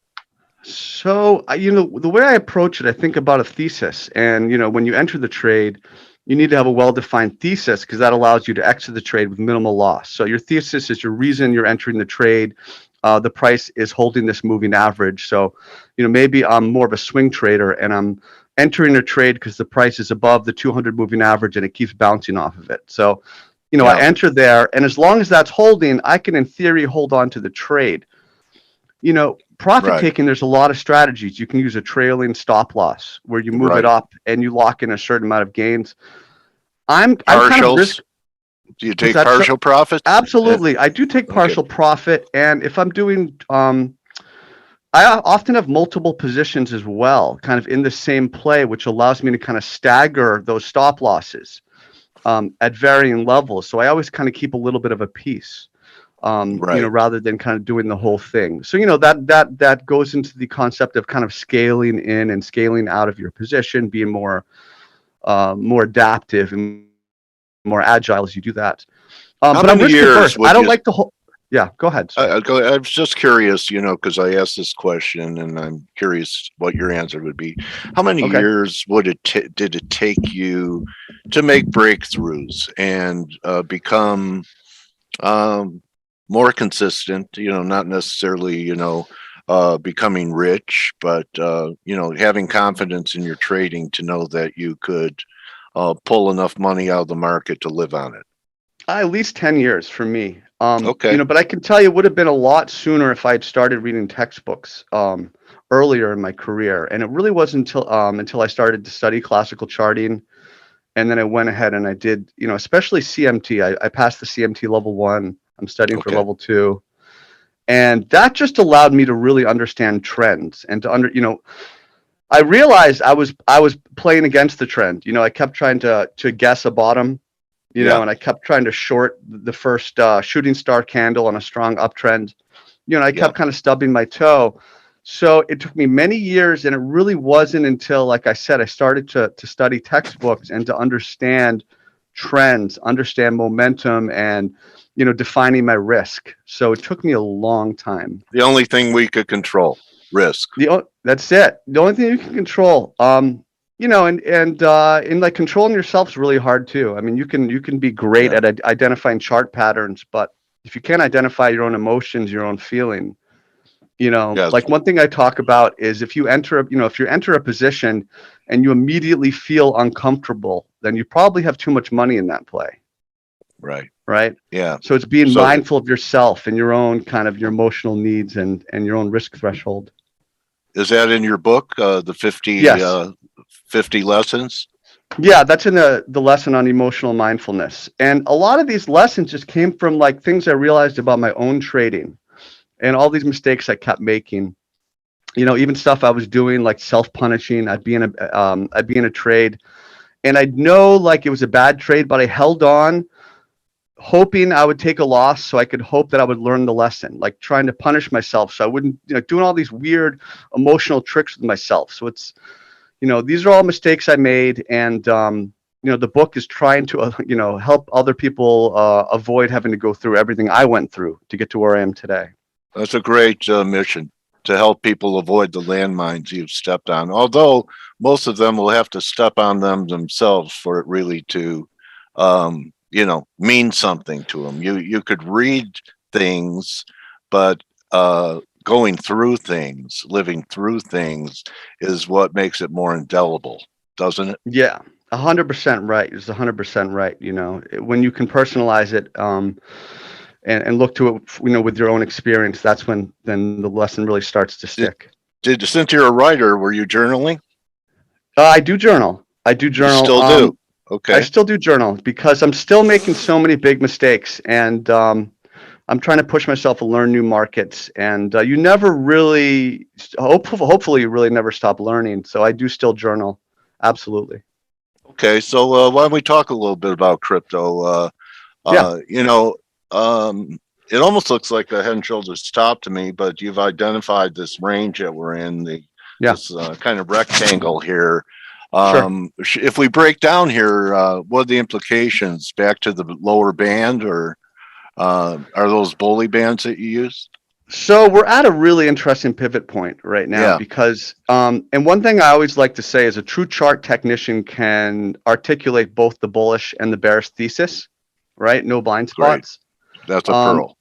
So, the way I approach it, I think about a thesis. And, when you enter the trade, you need to have a well-defined thesis because that allows you to exit the trade with minimal loss. So your thesis is your reason you're entering the trade. The price is holding this moving average. So, maybe I'm more of a swing trader and I'm entering a trade because the price is above the 200 moving average and it keeps bouncing off of it. So, I enter there, and as long as that's holding, I can, in theory, hold on to the trade. Profit taking, there's a lot of strategies. You can use a trailing stop loss where you move it up and you lock in a certain amount of gains. I'm kind of risk. Do you take partial profits? Absolutely. I do take partial profit. And if I'm doing, I often have multiple positions as well, kind of in the same play, which allows me to kind of stagger those stop losses at varying levels. So I always kind of keep a little bit of a piece. Rather than kind of doing the whole thing. So, that goes into the concept of kind of scaling in and scaling out of your position, being more adaptive and more agile as you do that. But I'm risk averse. I don't like the whole. Yeah, go ahead. I was just curious, because I asked this question and I'm curious what your answer would be. How many years did it take you to make breakthroughs and become more consistent, not necessarily, becoming rich, but, having confidence in your trading to know that you could pull enough money out of the market to live on it? At least 10 years for me. But I can tell you it would have been a lot sooner if I had started reading textbooks earlier in my career. And it really wasn't until I started to study classical charting. And then I went ahead and I did, especially CMT. I passed the CMT level 1. I'm studying for level 2, and that just allowed me to really understand trends and to I realized I was playing against the trend. I kept trying to guess a bottom, and I kept trying to short the first shooting star candle on a strong uptrend. I kept kind of stubbing my toe. So it took me many years, and it really wasn't until, like I said, I started to study textbooks and to understand trends, understand momentum, and defining my risk. So it took me a long time. The only thing we could control, risk. That's it. The only thing you can control. And like controlling yourself is really hard too. I mean, you can be great at identifying chart patterns, but if you can't identify your own emotions, your own feeling, like one thing I talk about is if you enter a position and you immediately feel uncomfortable, then you probably have too much money in that play. Right. Yeah. So it's being mindful of yourself and your own kind of your emotional needs and your own risk threshold. Is that in your book, the 50 lessons? Yeah, that's in the lesson on emotional mindfulness. And a lot of these lessons just came from like things I realized about my own trading and all these mistakes I kept making. Even stuff I was doing like self-punishing. I'd be in a trade and I'd know like it was a bad trade, but I held on, hoping I would take a loss so I could hope that I would learn the lesson, like trying to punish myself so I wouldn't, doing all these weird emotional tricks with myself. So it's, these are all mistakes I made. And, the book is trying to, help other people avoid having to go through everything I went through to get to where I am today. That's a great mission to help people avoid the landmines you've stepped on. Although most of them will have to step on them themselves for it really to, mean something to them. You could read things, but going through things, living through things is what makes it more indelible, doesn't it? Yeah, 100% right. It's 100% right. When you can personalize it and look to it, with your own experience, that's when then the lesson really starts to stick. Since you're a writer, were you journaling? I do journal. You still do? Okay. I still do journal because I'm still making so many big mistakes, and I'm trying to push myself to learn new markets. And you never really, hopefully, you really never stop learning. So I do still journal. Absolutely. Okay, so why don't we talk a little bit about crypto? It almost looks like a head and shoulders top to me, but you've identified this range that we're in, the this kind of rectangle here. Sure. If we break down here, what are the implications back to the lower band, or are those bully bands that you use? So we're at a really interesting pivot point right now because, and one thing I always like to say is a true chart technician can articulate both the bullish and the bearish thesis, right? No blind spots. Great. That's a pearl.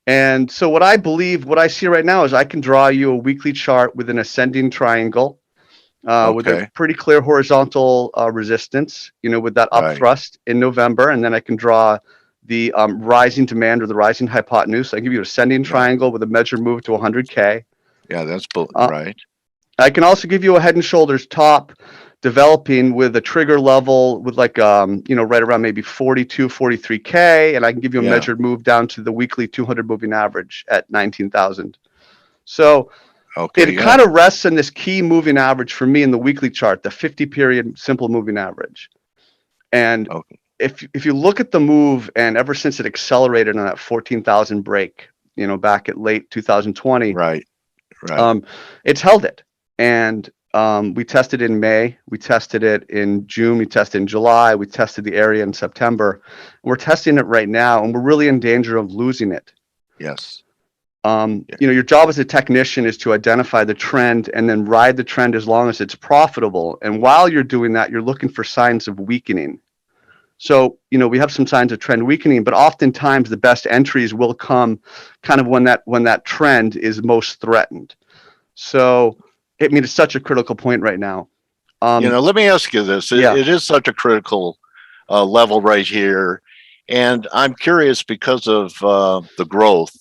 And so what I see right now is I can draw you a weekly chart with an ascending triangle with a pretty clear horizontal resistance, with that up thrust in November. And then I can draw the rising demand or the rising hypotenuse. I give you an ascending triangle with a measured move to 100K. Yeah, that's right. I can also give you a head and shoulders top developing with a trigger level with like, right around maybe 42, 43K. And I can give you a measured move down to the weekly 200 moving average at 19,000. So it kind of rests in this key moving average for me in the weekly chart, the 50 period simple moving average. And if you look at the move, and ever since it accelerated on that 14,000 break, back at late 2020, right. It's held it. And we tested in May, we tested it in June, we tested in July, we tested the area in September. We're testing it right now, and we're really in danger of losing it. Yes. Your job as a technician is to identify the trend and then ride the trend as long as it's profitable. And while you're doing that, you're looking for signs of weakening. So, we have some signs of trend weakening, but oftentimes the best entries will come kind of when that trend is most threatened. So, it's such a critical point right now. Let me ask you this. It is such a critical level right here. And I'm curious, because of the growth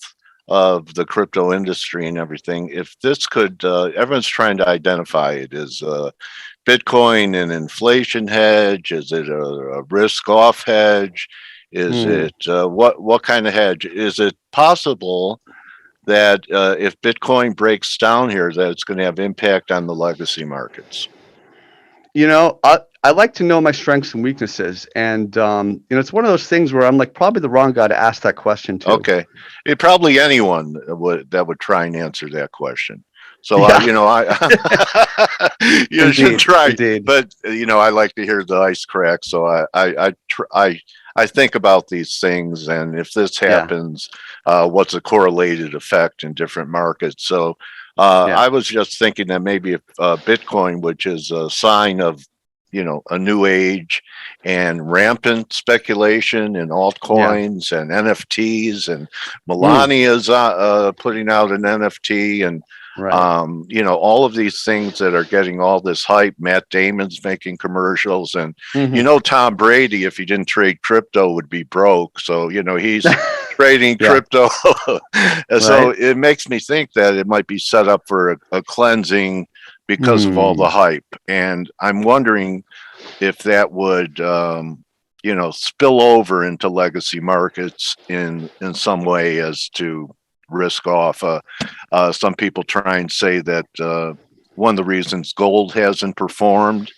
of the crypto industry and everything, if this could, everyone's trying to identify it as Bitcoin an inflation hedge? Is it a risk off hedge? Is it what kind of hedge? Is it possible that if Bitcoin breaks down here, that it's going to have impact on the legacy markets? I like to know my strengths and weaknesses, and it's one of those things where I'm like probably the wrong guy to ask that question to. Okay, probably anyone would try and answer that question. So you should try. Indeed. But I like to hear the ice crack. So I think about these things, and if this happens, what's a correlated effect in different markets? So I was just thinking that maybe if Bitcoin, which is a sign of a new age and rampant speculation in altcoins and NFTs, and Melania's putting out an NFT, and all of these things that are getting all this hype. Matt Damon's making commercials, and Tom Brady, if he didn't trade crypto, would be broke. So he's trading crypto. So it makes me think that it might be set up for a cleansing because of all the hype. And I'm wondering if that would spill over into legacy markets in some way as to risk off. Some people try and say that one of the reasons gold hasn't performed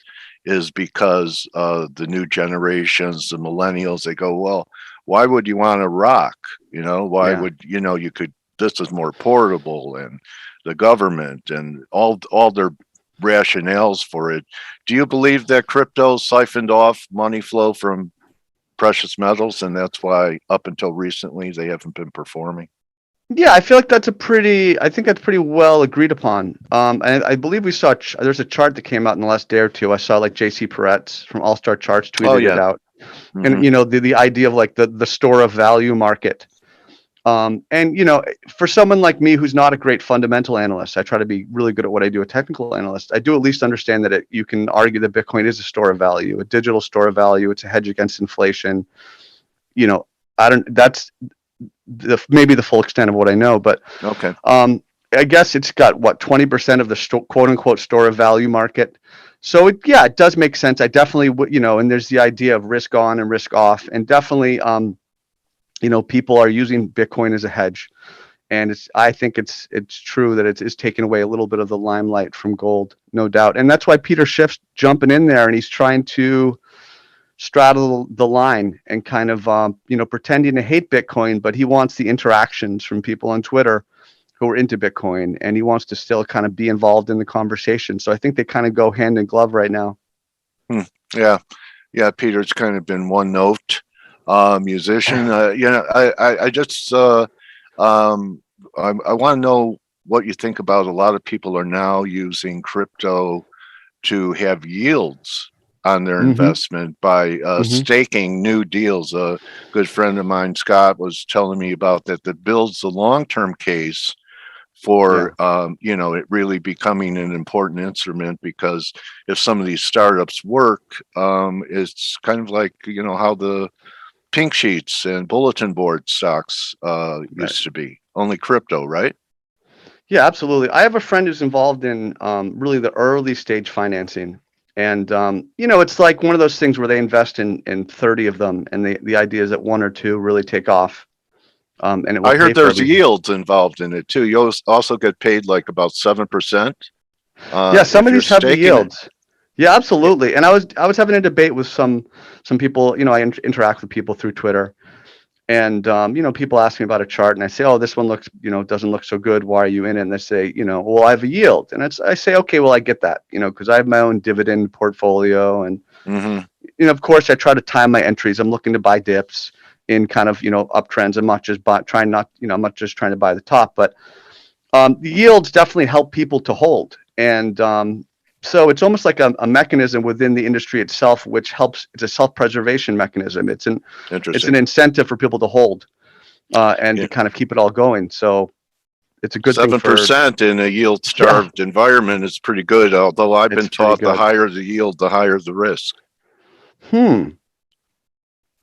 is because the new generations, the millennials, they go, well, why would you want to rock? Why would you could? This is more portable, and the government and all their rationales for it. Do you believe that crypto siphoned off money flow from precious metals, and that's why up until recently they haven't been performing? Yeah, I feel like that's pretty well agreed upon. And I believe there's a chart that came out in the last day or two. I saw like JC Peretz from All Star Charts tweeted it out. And the idea of like the store of value market. And for someone like me who's not a great fundamental analyst, I try to be really good at what I do, a technical analyst. I do at least understand that you can argue that Bitcoin is a store of value, a digital store of value. It's a hedge against inflation. That's maybe the full extent of what I know, but okay. I guess it's got 20% of the quote unquote store of value market. So it does make sense. I definitely and there's the idea of risk on and risk off, and definitely people are using Bitcoin as a hedge, and I think it's true that it's taking away a little bit of the limelight from gold, no doubt. And that's why Peter Schiff's jumping in there, and he's trying to straddle the line and kind of pretending to hate Bitcoin, but he wants the interactions from people on Twitter who are into Bitcoin, and he wants to still kind of be involved in the conversation. So I think they kind of go hand in glove right now. Yeah. Yeah. Peter's kind of been one note musician. I just, I want to know what you think about a lot of people are now using crypto to have yields on their investment by staking new deals. A good friend of mine, Scott, was telling me about that builds the long-term case for it really becoming an important instrument, because if some of these startups work, it's kind of like how the pink sheets and bulletin board stocks used to be, only crypto, right? Yeah, absolutely. I have a friend who's involved in really the early stage financing. And, it's like one of those things where they invest in 30 of them. And the idea is that one or two really take off. And it will I heard there's yields involved in it too. You also get paid like about 7%. Yeah, some of these have the yields. Yeah, absolutely. And I was having a debate with some people. I interact with people through Twitter, and people ask me about a chart, and I say, oh, this one looks doesn't look so good. Why are you in it? And they say, well, I have a yield, and I say, okay, well, I get that, because I have my own dividend portfolio, and of course, I try to time my entries. I'm looking to buy dips in kind of uptrends. I'm not just trying to buy the top, but the yields definitely help people to hold. And so it's almost like a mechanism within the industry itself, which helps. It's a self-preservation mechanism. It's an incentive for people to hold and to kind of keep it all going. So it's a good 7% in a yield-starved environment is pretty good. Although I've been taught the higher the yield, the higher the risk.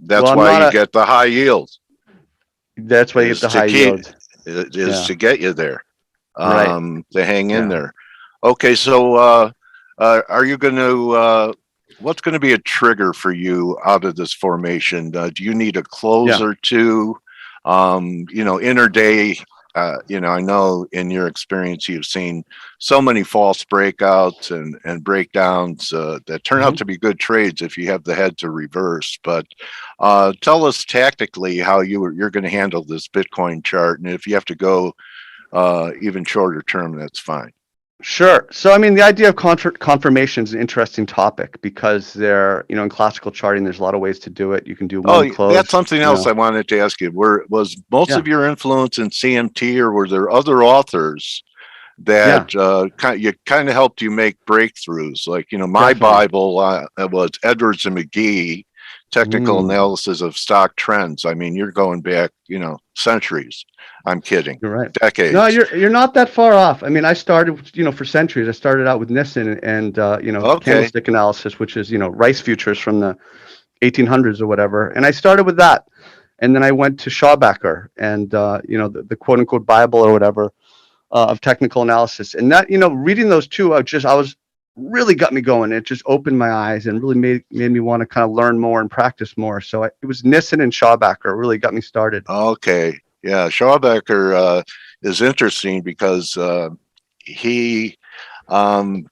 That's why you get the high yield. That's why you get the high yield. It is to get you there, to hang in there. Okay, so are you going to? What's going to be a trigger for you out of this formation? Do you need a close or two? Intraday. I know in your experience you've seen so many false breakouts and breakdowns that turn out to be good trades if you have the head to reverse. But tell us tactically how you're going to handle this Bitcoin chart, and if you have to go even shorter term, that's fine. Sure. So, I mean, the idea of confirmation is an interesting topic because they're, in classical charting, there's a lot of ways to do it. You can do one close. That's something else I wanted to ask you. Was most of your influence in CMT, or were there other authors that kind of helped you make breakthroughs? Like, my Bible was Edwards and McGee, Technical Analysis of Stock Trends. I mean, you're going back, centuries. I'm kidding. You're right. Decades. No, you're not that far off. I mean, I started, for centuries. I started out with Nissen and candlestick analysis, which is, rice futures from the 1800s or whatever. And I started with that. And then I went to Schaubacher and, the quote unquote Bible or whatever of technical analysis. And that, reading those two, really got me going. It just opened my eyes and really made me want to kind of learn more and practice more. So it was Nissen and Schaubacher really got me started. Okay. Yeah. Schaubacher is interesting because he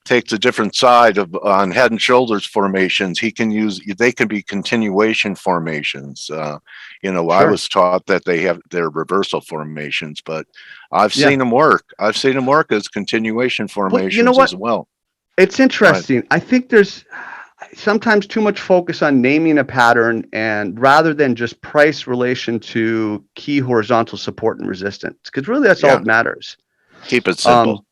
takes a different side on head and shoulders formations. They can be continuation formations. I was taught that they're reversal formations, but I've seen them work. I've seen them work as continuation formations as well. It's interesting. I think there's sometimes too much focus on naming a pattern and rather than just price relation to key horizontal support and resistance, because really that's all that matters. Keep it simple.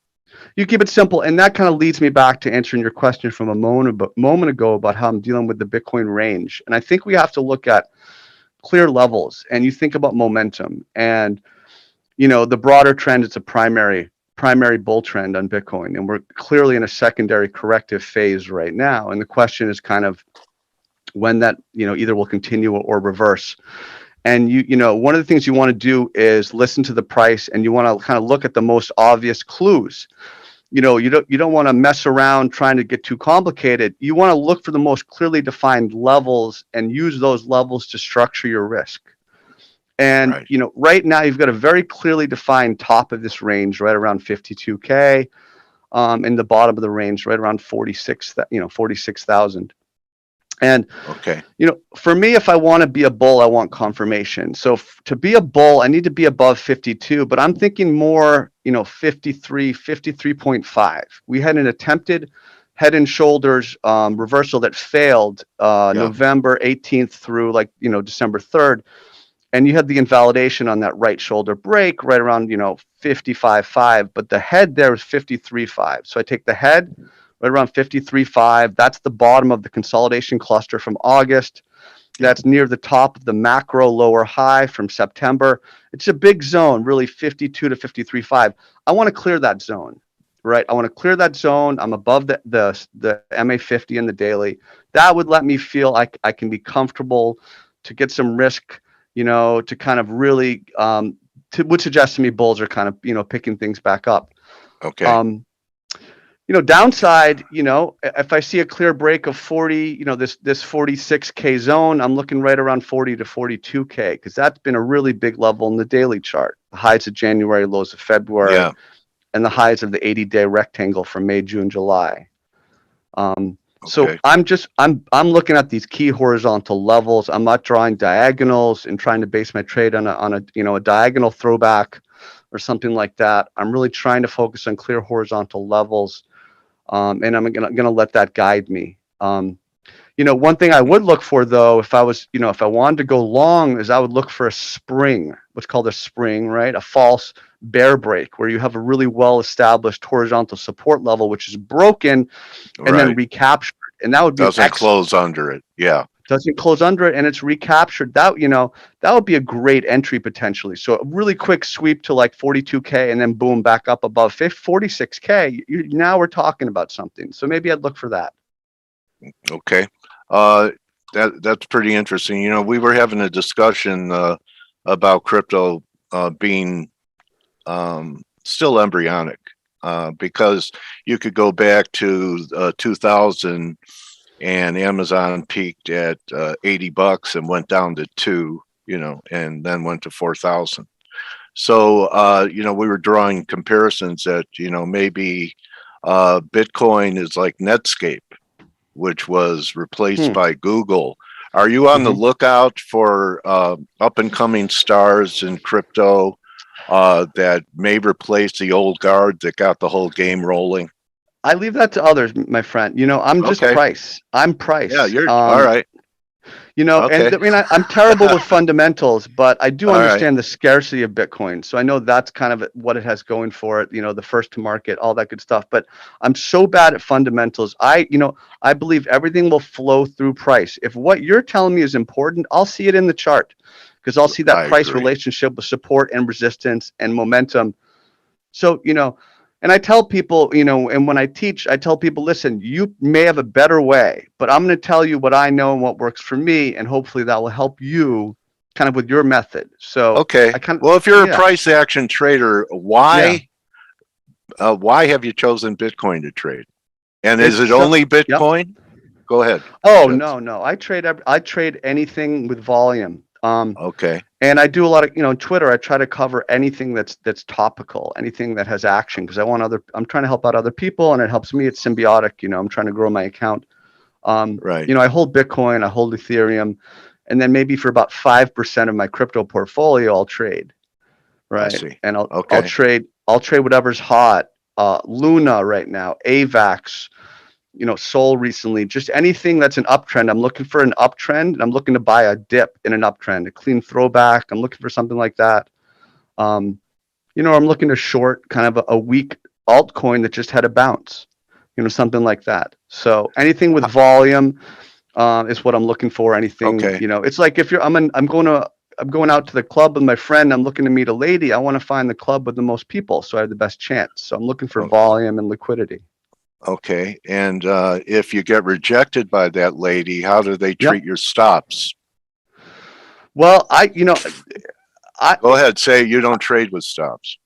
You keep it simple. And that kind of leads me back to answering your question from a moment ago about how I'm dealing with the Bitcoin range. And I think we have to look at clear levels, and you think about momentum and, the broader trend, it's a primary bull trend on Bitcoin. And we're clearly in a secondary corrective phase right now. And the question is kind of when that, either will continue or reverse. And one of the things you want to do is listen to the price, and you want to kind of look at the most obvious clues. You don't want to mess around trying to get too complicated. You want to look for the most clearly defined levels and use those levels to structure your risk. And, right now you've got a very clearly defined top of this range, right around 52K, and the bottom of the range, right around 46,000. And, Okay. for me, if I want to be a bull, I want confirmation. So to be a bull, I need to be above 52, but I'm thinking more, 53, 53.5. We had an attempted head and shoulders reversal that failed November 18th through December 3rd. And you had the invalidation on that right shoulder break right around, 55.5, but the head there was 53.5. So I take the head right around 53.5. That's the bottom of the consolidation cluster from August. That's near the top of the macro lower high from September. It's a big zone, really 52 to 53.5. I want to clear that zone, right? I want to clear that zone. I'm above the MA50 in the daily. That would let me feel like I can be comfortable to get some risk, to kind of really, would suggest to me bulls are kind of, picking things back up. Okay. Downside, if I see a clear break of 40, this 46K zone, I'm looking right around 40 to 42K, because that's been a really big level in the daily chart. The highs of January, lows of February, and the highs of the 80-day rectangle from May, June, July. So I'm looking at these key horizontal levels. I'm not drawing diagonals and trying to base my trade on a diagonal throwback or something like that. I'm really trying to focus on clear horizontal levels. And I'm gonna let that guide me. One thing I would look for, though, if I wanted to go long, is I would look for a spring, what's called a spring, right? A false bear break, where you have a really well-established horizontal support level, which is broken and then recaptured, and that would be doesn't close under it. Yeah. Doesn't close under it, and it's recaptured. That would be a great entry potentially. So a really quick sweep to like 42K, and then boom, back up above 46K. Now we're talking about something. So maybe I'd look for that. Okay. That's pretty interesting. We were having a discussion about crypto being still embryonic, because you could go back to 2000. And Amazon peaked at $80 and went down to $2, and then went to 4,000. So, we were drawing comparisons that, maybe Bitcoin is like Netscape, which was replaced by Google. Are you on the lookout for up and coming stars in crypto that may replace the old guard that got the whole game rolling? I leave that to others, my friend. I'm just price. I'm price. Yeah, you're all right. And I'm terrible with fundamentals, but I do understand the scarcity of Bitcoin. So I know that's kind of what it has going for it, the first to market, all that good stuff. But I'm so bad at fundamentals. I believe everything will flow through price. If what you're telling me is important, I'll see it in the chart, because I'll see that price relationship with support and resistance and momentum. So, and I tell people, and when I teach, I tell people, listen, you may have a better way, but I'm going to tell you what I know and what works for me, and hopefully that will help you kind of with your method. So, well, if you're a price action trader, why have you chosen Bitcoin to trade? And is it only Bitcoin? Go ahead. Oh, no. I trade anything with volume. And I do a lot of, on Twitter, I try to cover anything that's topical, anything that has action, because I'm trying to help out other people, and it helps me. It's symbiotic. I'm trying to grow my account. I hold Bitcoin, I hold Ethereum, and then maybe for about 5% of my crypto portfolio, I'll trade. Right. I see. And I'll trade whatever's hot. Luna right now, AVAX, Sol recently, just anything that's an uptrend. I'm looking for an uptrend, and I'm looking to buy a dip in an uptrend, a clean throwback. I'm looking for something like that. I'm looking to short kind of a weak altcoin that just had a bounce, something like that. So anything with volume is what I'm looking for. Anything, it's like if I'm going out to the club with my friend. I'm looking to meet a lady. I want to find the club with the most people, so I have the best chance. So I'm looking for volume and liquidity. Okay. And if you get rejected by that lady, how do they treat your stops? Well, go ahead, say you don't trade with stops.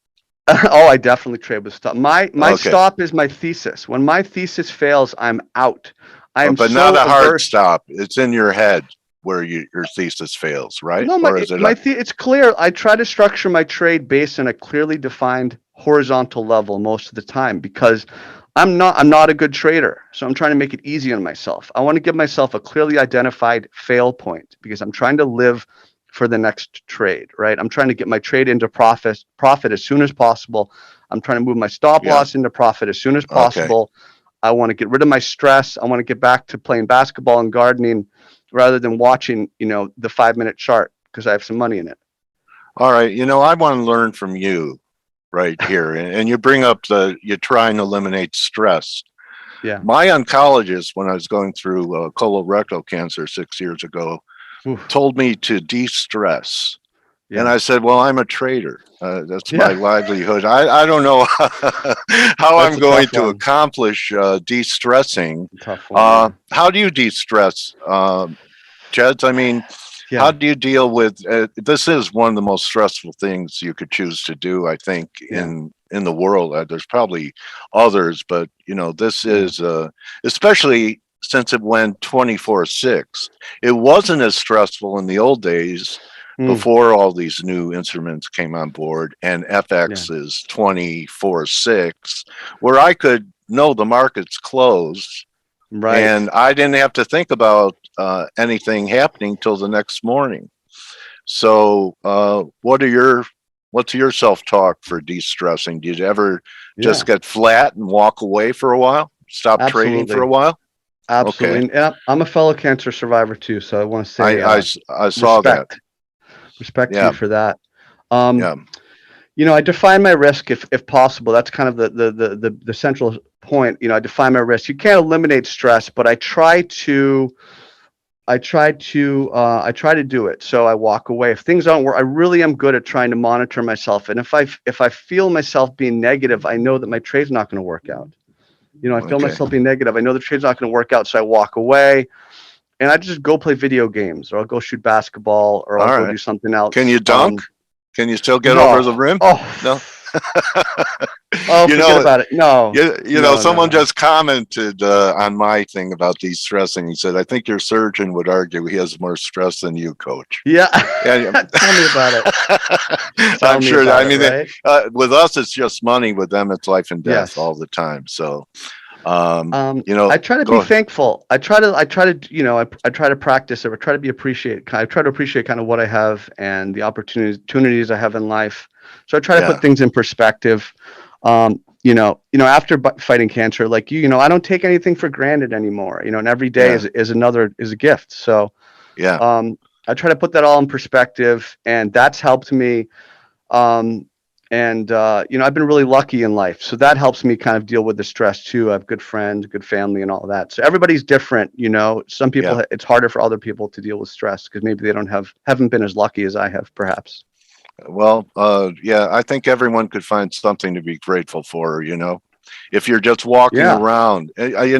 Oh, I definitely trade with stops. My stop is my thesis. When my thesis fails, I'm out. But not a hard stop. It's in your head where your thesis fails, right? No, it's clear. I try to structure my trade based on a clearly defined horizontal level most of the time, because I'm not a good trader, so I'm trying to make it easy on myself. I want to give myself a clearly identified fail point because I'm trying to live for the next trade, right? I'm trying to get my trade into profit as soon as possible. I'm trying to move my stop loss into profit as soon as possible. I want to get rid of my stress. I want to get back to playing basketball and gardening rather than watching, the 5-minute chart because I have some money in it. All right. I want to learn from you right here. And you bring up you try and eliminate stress. Yeah. My oncologist, when I was going through colorectal cancer 6 years ago, told me to de-stress. Yeah. And I said, well, I'm a trader. That's my livelihood. I don't know how I'm going to accomplish de-stressing. How do you de-stress, Jeds? I mean, how do you deal with this? Is one of the most stressful things you could choose to do, I think, in the world. There's probably others, but this is especially since it went 24/6. It wasn't as stressful in the old days before all these new instruments came on board, and FX is 24/6, where I could know the market's closed. Right. And I didn't have to think about anything happening till the next morning. So what's your self-talk for de-stressing? Do you ever just get flat and walk away for a while? Stop trading for a while? Absolutely. Okay. Yeah, I'm a fellow cancer survivor too, so I want to say I saw that. Respect to you for that. I define my risk if possible. That's kind of the central point. I define my risk. You can't eliminate stress, but I try to do it. So I walk away. If things don't work, I really am good at trying to monitor myself. And if I feel myself being negative, I know that my trade's not going to work out. I feel myself being negative. I know the trade's not going to work out, so I walk away. And I just go play video games, or I'll go shoot basketball, or I'll go do something else. Can you dunk? Can you still get over the rim? No. Forget about it. No. Someone just commented on my thing about de-stressing. He said, I think your surgeon would argue he has more stress than you, coach. Yeah. Tell me about it. I'm sure. With us, it's just money. With them, it's life and death all the time. So, I try to be thankful. I try to practice it. I try to be appreciate. I try to appreciate kind of what I have and the opportunities I have in life. So I try to put things in perspective. After fighting cancer, like I don't take anything for granted anymore. And every day is a gift. So I try to put that all in perspective, and that's helped me. I've been really lucky in life, so that helps me kind of deal with the stress too. I have good friends, good family, and all that. So everybody's different, Some people, it's harder for other people to deal with stress because maybe they haven't been as lucky as I have, perhaps. Well, I think everyone could find something to be grateful for. If you're just walking around. I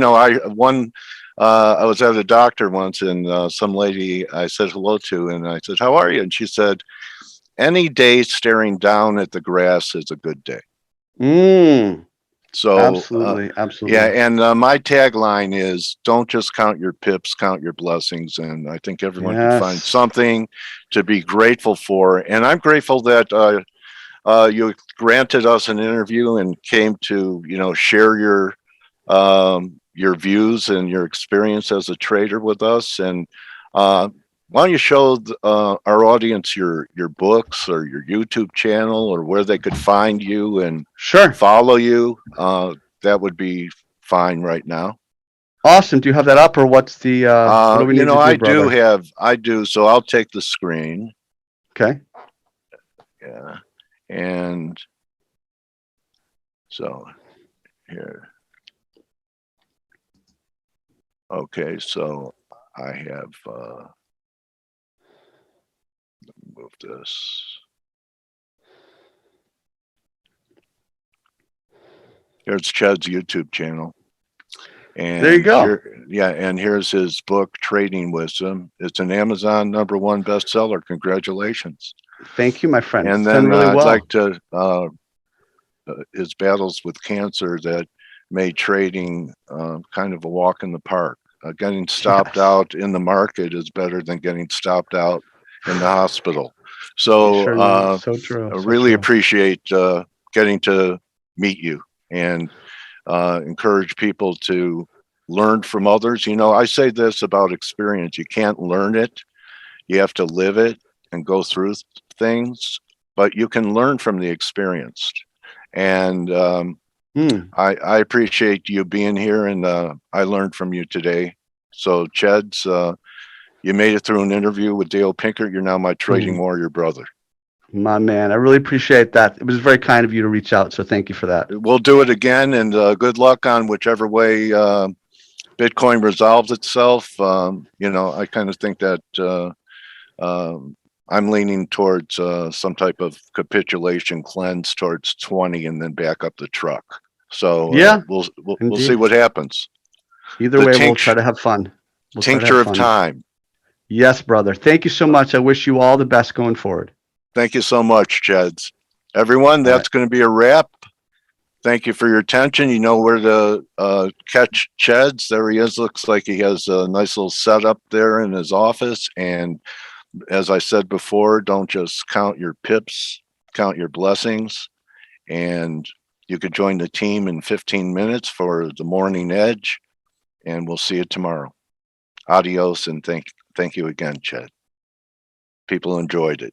was at a doctor once, and some lady I said hello to, and I said, "How are you?" And she said, any day staring down at the grass is a good day. So absolutely. Yeah. And my tagline is don't just count your pips, count your blessings. And I think everyone can find something to be grateful for. And I'm grateful that you granted us an interview and came to, share your views and your experience as a trader with us. And, why don't you show our audience your books or your YouTube channel or where they could find you and follow you? That would be fine right now. Awesome. Do you have that up, or what's the? What do we need to do, I do. So I'll take the screen. Okay. Yeah, and so here. Okay, so I have. Move this. Here's Chad's YouTube channel. And there you go. And here's his book, Trading Wisdom. It's an Amazon #1 bestseller. Congratulations. Thank you, my friend. And then I'd like to his battles with cancer that made trading kind of a walk in the park. Getting stopped out in the market is better than getting stopped out in the hospital. So so true. I really appreciate getting to meet you. And encourage people to learn from others. You know, I say this about experience. You can't learn it. You have to live it and go through things, but you can learn from the experienced. And I appreciate you being here, and I learned from you today. So, Cheds, you made it through an interview with Dale Pinkert. You're now my trading warrior brother. My man, I really appreciate that. It was very kind of you to reach out, so thank you for that. We'll do it again, and good luck on whichever way Bitcoin resolves itself. You know, I kind of think that I'm leaning towards some type of capitulation cleanse towards 20 and then back up the truck. So yeah, we'll see what happens. Either way, we'll try to have fun. Tincture of time. Yes, brother. Thank you so much. I wish you all the best going forward. Thank you so much, Cheds. Everyone, that's going to be a wrap. Thank you for your attention. You know where to catch Cheds. There he is. Looks like he has a nice little setup there in his office. And as I said before, don't just count your pips, count your blessings. And you could join the team in 15 minutes for the morning edge. And we'll see you tomorrow. Adios, and thank you again, Ched. People enjoyed it.